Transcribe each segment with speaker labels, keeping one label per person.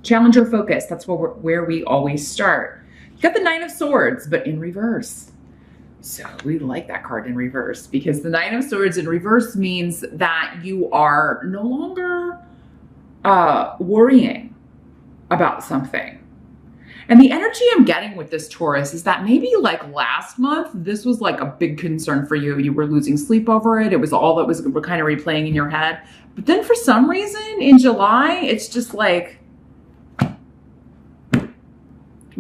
Speaker 1: Challenge or focus. That's where we always start. You got the Nine of Swords, but in reverse. So we like that card in reverse because the Nine of Swords in reverse means that you are no longer worrying about something. And the energy I'm getting with this Taurus is that maybe like last month, this was like a big concern for you. You were losing sleep over it. It was all that was kind of replaying in your head. But then for some reason in July, it's just like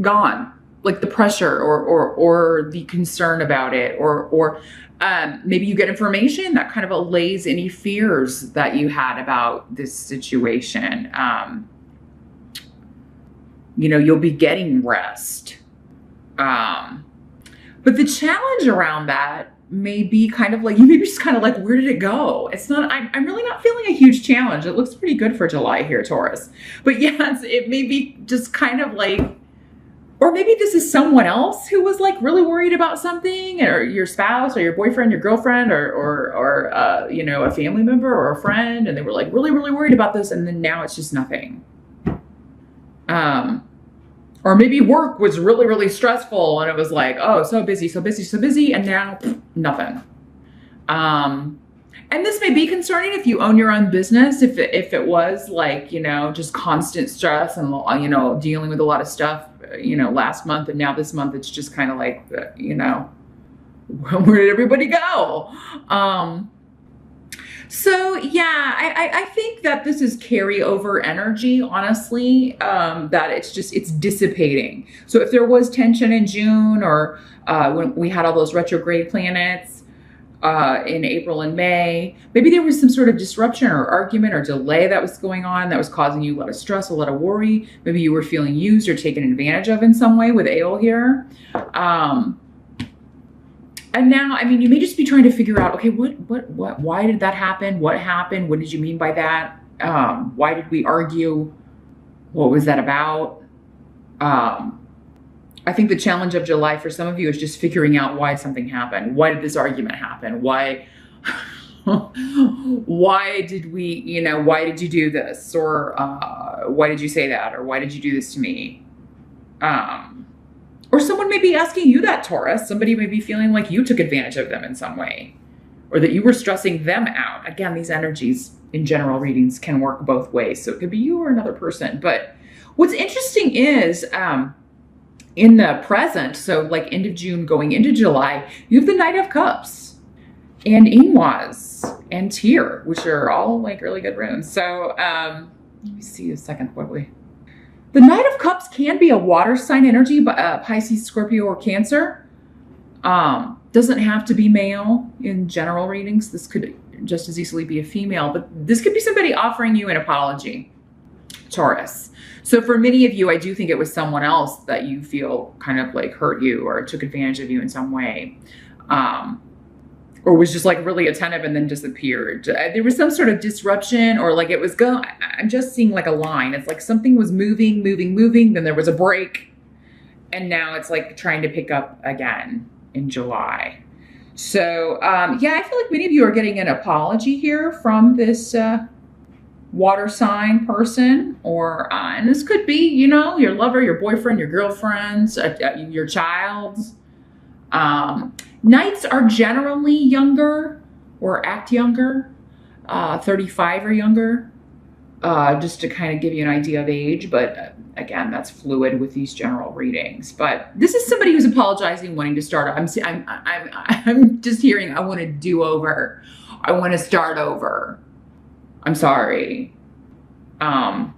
Speaker 1: gone. Like the pressure or the concern about it, or maybe you get information that kind of allays any fears that you had about this situation. You know, you'll be getting rest. But the challenge around that may be kind of like, you may be just kind of like, where did it go? It's not, I'm really not feeling a huge challenge. It looks pretty good for July here, Taurus. But yes, it may be just kind of like, or maybe this is someone else who was like really worried about something, or your spouse or your boyfriend, your girlfriend, or you know, a family member or a friend. And they were like really, really worried about this. And then now it's just nothing. Or maybe work was really, really stressful and it was like, oh, so busy, so busy, so busy. And now nothing. And this may be concerning if you own your own business, if it was like, you know, just constant stress and, you know, dealing with a lot of stuff, you know, last month, and now this month, it's just kind of like, you know, where did everybody go? So yeah, I think that this is carryover energy, honestly, that it's dissipating. So if there was tension in June, or when we had all those retrograde planets in April and May, maybe there was some sort of disruption or argument or delay that was going on that was causing you a lot of stress, a lot of worry. Maybe you were feeling used or taken advantage of in some way with Ale here. And now, I mean, you may just be trying to figure out, okay, why did that happen? What happened? What did you mean by that? Why did we argue? What was that about? I think the challenge of July for some of you is just figuring out why something happened. Why did this argument happen? Why did we, you know, why did you do this? Or why did you say that? Or why did you do this to me? Or someone may be asking you that, Taurus. Somebody may be feeling like you took advantage of them in some way, or that you were stressing them out. Again, these energies in general readings can work both ways. So it could be you or another person. But what's interesting is in the present, so like end of June going into July, you have the Knight of Cups and Ingwas and Tyr, which are all like really good runes. So let me see a second. The Knight of Cups can be a water sign energy, but Pisces, Scorpio, or Cancer. Doesn't have to be male in general readings. This could just as easily be a female, but this could be somebody offering you an apology, Taurus. So for many of you, I do think it was someone else that you feel kind of like hurt you or took advantage of you in some way. Or was just like really attentive and then disappeared. There was some sort of disruption, or like it was going, I'm just seeing like a line. It's like something was moving, then there was a break. And now it's like trying to pick up again in July. So yeah, I feel like many of you are getting an apology here from this water sign person, or, and this could be, you know, your lover, your boyfriend, your girlfriends, your child. Knights are generally younger or act younger, 35 or younger, just to kind of give you an idea of age. But again, that's fluid with these general readings. But this is somebody who's apologizing, wanting to start. I'm just hearing, I want to do over. I want to start over. I'm sorry. And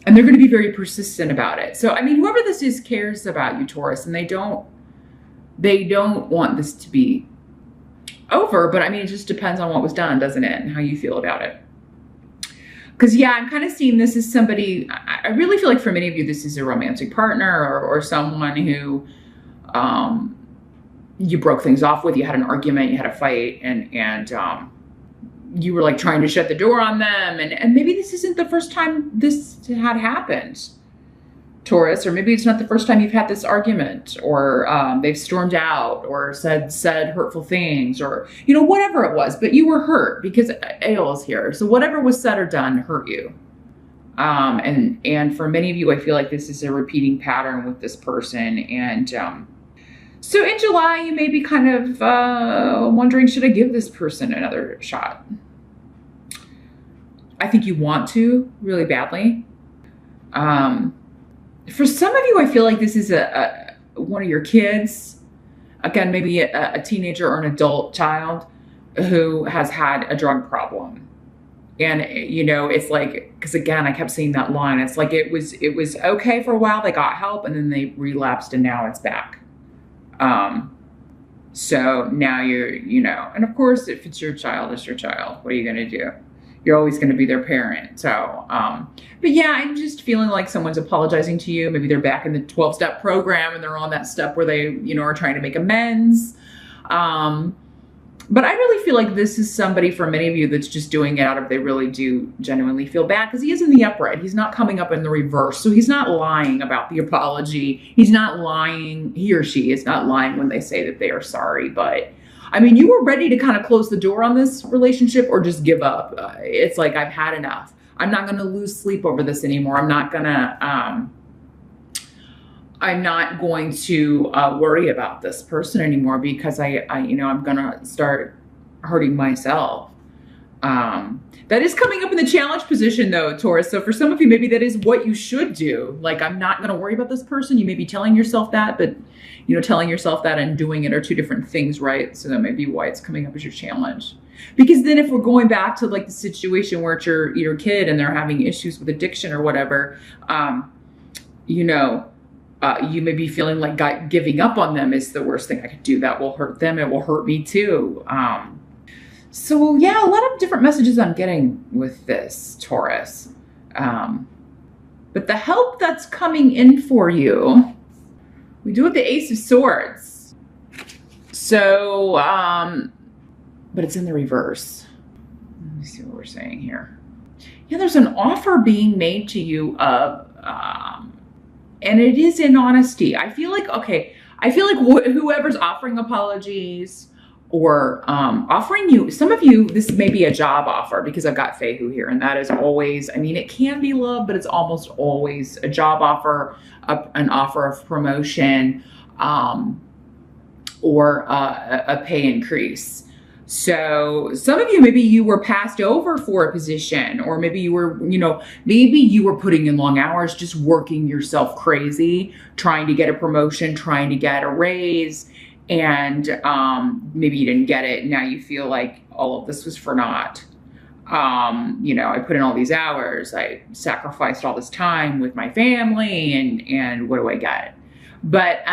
Speaker 1: they're going to be very persistent about it. So, I mean, whoever this is cares about you, Taurus, and they don't want this to be over, but I mean, it just depends on what was done, doesn't it? And how you feel about it. Because yeah, I'm kind of seeing this as somebody, I really feel like for many of you, this is a romantic partner or someone who you broke things off with. You had an argument, you had a fight, and you were like trying to shut the door on them. And maybe this isn't the first time this had happened, Taurus, or maybe it's not the first time you've had this argument, or they've stormed out or said hurtful things, or, you know, whatever it was, but you were hurt because Ale is here. So whatever was said or done hurt you. And for many of you, I feel like this is a repeating pattern with this person. And so in July, you may be kind of wondering, should I give this person another shot? I think you want to really badly. For some of you, I feel like this is one of your kids. Again, maybe a teenager or an adult child who has had a drug problem. And, you know, it's like, because again, I kept seeing that line. It's like it was okay for a while. They got help and then they relapsed and now it's back. So now you're, you know, and of course, if it's your child, it's your child. What are you going to do? You're always going to be their parent. So, but yeah, I'm just feeling like someone's apologizing to you. Maybe they're back in the 12-step program and they're on that step where they, you know, are trying to make amends. But I really feel like this is somebody for many of you that's just doing it out of they really do genuinely feel bad, because he is in the upright. He's not coming up in the reverse. So he's not lying about the apology. He's not lying. He or she is not lying when they say that they are sorry. But I mean, you were ready to kind of close the door on this relationship or just give up. It's like, I've had enough. I'm not going to lose sleep over this anymore. I'm not going to worry about this person anymore because I'm going to start hurting myself. That is coming up in the challenge position though, Taurus. So for some of you, maybe that is what you should do. Like, I'm not going to worry about this person. You may be telling yourself that, but you know, telling yourself that and doing it are two different things, right? So that may be why it's coming up as your challenge. Because then if we're going back to like the situation where it's your kid and they're having issues with addiction or whatever, you may be feeling like giving up on them is the worst thing I could do. That will hurt them. It will hurt me too. So yeah, a lot of different messages I'm getting with this, Taurus. But the help that's coming in for you, we do with the Ace of Swords. So, but it's in the reverse. Let me see what we're saying here. Yeah, there's an offer being made to you of, and it is in honesty. I feel like whoever's offering apologies or offering you, some of you, this may be a job offer because I've got Fehu here, and that is always, I mean, it can be love, but it's almost always a job offer, an offer of promotion, or a pay increase. So some of you, maybe you were passed over for a position, or maybe you were, maybe you were putting in long hours, just working yourself crazy, trying to get a promotion, trying to get a raise, and maybe you didn't get it. Now you feel like all of this was for naught. I put in all these hours, I sacrificed all this time with my family, and what do I get? But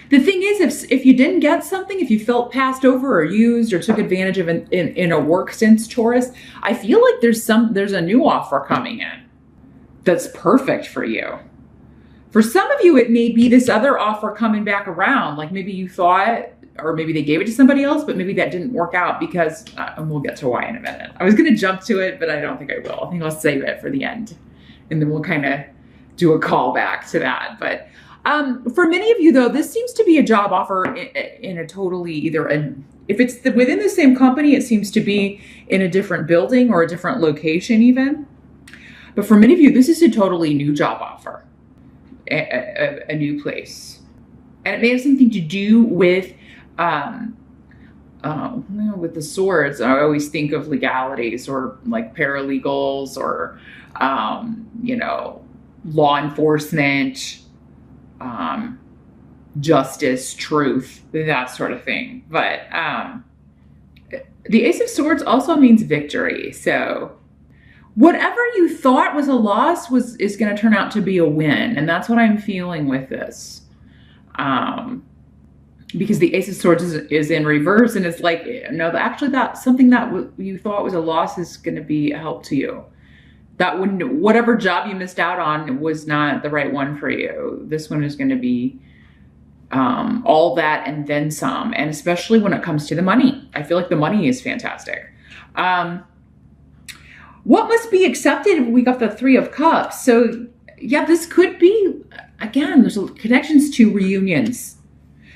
Speaker 1: the thing is, if you didn't get something, if you felt passed over or used or took advantage of in a work sense, Taurus, I feel like there's a new offer coming in that's perfect for you. For some of you, it may be this other offer coming back around. Like maybe you thought, or maybe they gave it to somebody else, but maybe that didn't work out because, and we'll get to why in a minute. I was going to jump to it, but I don't think I will. I think I'll save it for the end. And then we'll kind of do a call back to that. But for many of you, though, this seems to be a job offer in a totally if it's within the same company, it seems to be in a different building or a different location even. But for many of you, this is a totally new job offer, a new place. And it may have something to do with with the swords. I always think of legalities or like paralegals or, law enforcement, justice, truth, that sort of thing. But the Ace of Swords also means victory. So whatever you thought was a loss is going to turn out to be a win. And that's what I'm feeling with this. Because the Ace of Swords is in reverse, and it's like, no, actually that something that you thought was a loss is going to be a help to you. Whatever job you missed out on was not the right one for you. This one is going to be all that and then some, and especially when it comes to the money. I feel like the money is fantastic. What must be accepted? We got the Three of Cups. So yeah, this could be, again, there's connections to reunions.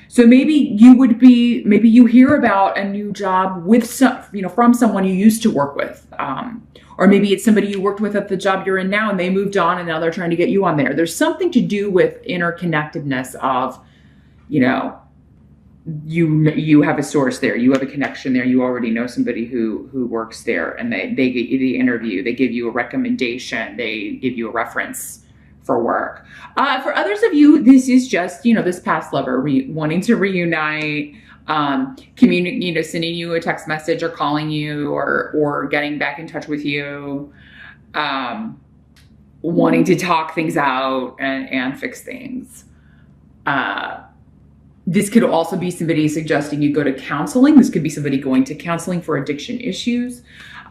Speaker 1: So maybe you hear about a new job with from someone you used to work with, Or maybe it's somebody you worked with at the job you're in now and they moved on and now they're trying to get you on there. There's something to do with interconnectedness of, you know, you have a source there, you have a connection there, you already know somebody who works there, and they get you the interview, they give you a recommendation, they give you a reference for work. For others of you, this is just, you know, this past lover wanting to reunite, you know, sending you a text message or calling you or getting back in touch with you, wanting to talk things out and fix things. This could also be somebody suggesting you go to counseling. This could be somebody going to counseling for addiction issues.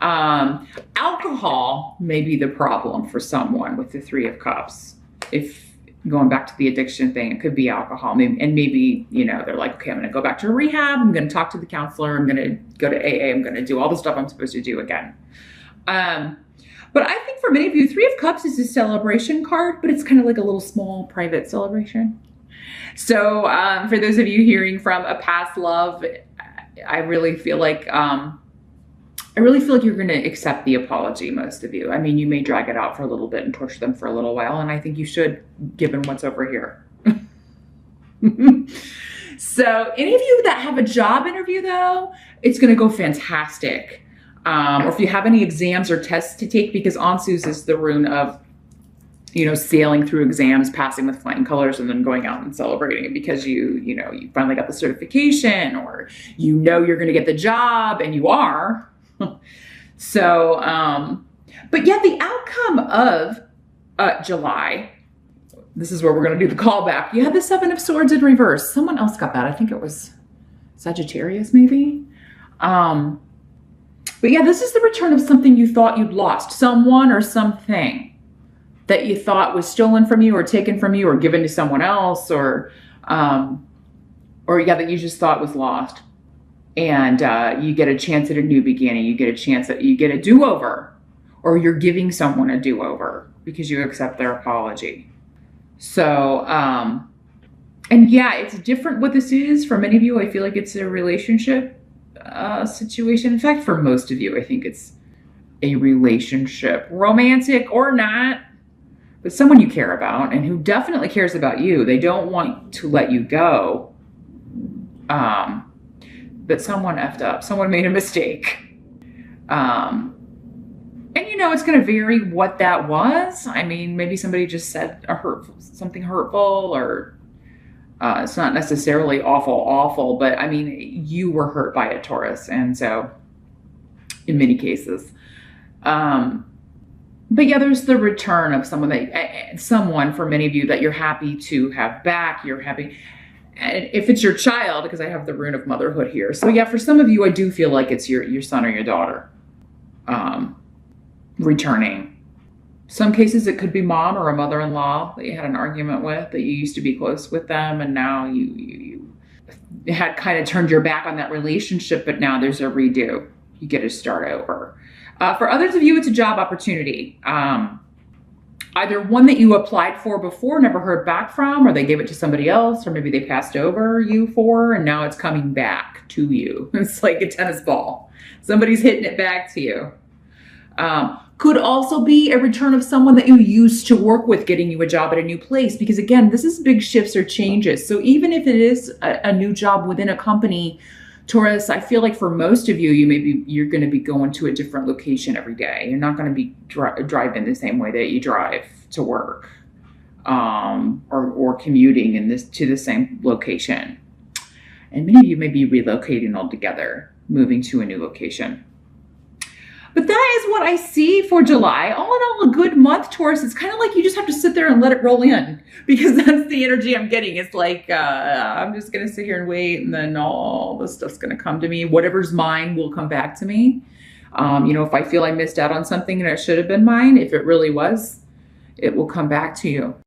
Speaker 1: Alcohol may be the problem for someone with the Three of Cups. If going back to the addiction thing, it could be alcohol. Maybe, you know, they're like, okay, I'm going to go back to rehab. I'm going to talk to the counselor. I'm going to go to AA. I'm going to do all the stuff I'm supposed to do again. But I think for many of you, Three of Cups is a celebration card, but it's kind of like a little small private celebration. So for those of you hearing from a past love, I really feel like you're going to accept the apology, most of you. I mean, you may drag it out for a little bit and torture them for a little while, and I think you should, given what's over here. So any of you that have a job interview, though, it's going to go fantastic. Or if you have any exams or tests to take, because Ansus is the rune of, you know, sailing through exams, passing with flying colors, and then going out and celebrating because you know, you finally got the certification, or you know you're going to get the job, and you are. So, but yeah, the outcome of July, this is where we're going to do the callback. You had the Seven of Swords in reverse. Someone else got that. I think it was Sagittarius, maybe. But yeah, this is the return of something you thought you'd lost, someone or something that you thought was stolen from you or taken from you or given to someone else, or yeah, that you just thought was lost. And you get a chance at a new beginning. You get a chance at, you get a do-over, or you're giving someone a do-over because you accept their apology. So, and yeah, it's different what this is. For many of you, I feel like it's a relationship situation. In fact, for most of you, I think it's a relationship, romantic or not, but someone you care about and who definitely cares about you. They don't want to let you go. But someone effed up. Someone made a mistake. And you know, it's going to vary what that was. I mean, maybe somebody just said something hurtful, or it's not necessarily awful, but I mean, you were hurt by a Taurus. And so in many cases, but yeah, there's the return of someone for many of you that you're happy to have back. You're happy. And if it's your child, because I have the rune of motherhood here. So yeah, for some of you, I do feel like it's your son or your daughter returning. Some cases it could be mom or a mother-in-law that you had an argument with, that you used to be close with them, and now you had kind of turned your back on that relationship, but now there's a redo. You get to start over. For others of you, it's a job opportunity. Either one that you applied for before, never heard back from, or they gave it to somebody else, or maybe they passed over you for, and now it's coming back to you. It's like a tennis ball. Somebody's hitting it back to you. Could also be a return of someone that you used to work with getting you a job at a new place, because again, this is big shifts or changes. So even if it is a new job within a company, Taurus, I feel like for most of you, you're going to be going to a different location every day. You're not going to be driving the same way that you drive to work, or commuting to the same location. And many of you may be relocating altogether, moving to a new location. But that is what I see for July. All in all, a good month, Taurus. It's kind of like you just have to sit there and let it roll in, because that's the energy I'm getting. It's like, I'm just going to sit here and wait, and then all this stuff's going to come to me. Whatever's mine will come back to me. You know, if I feel I missed out on something and it should have been mine, if it really was, it will come back to you.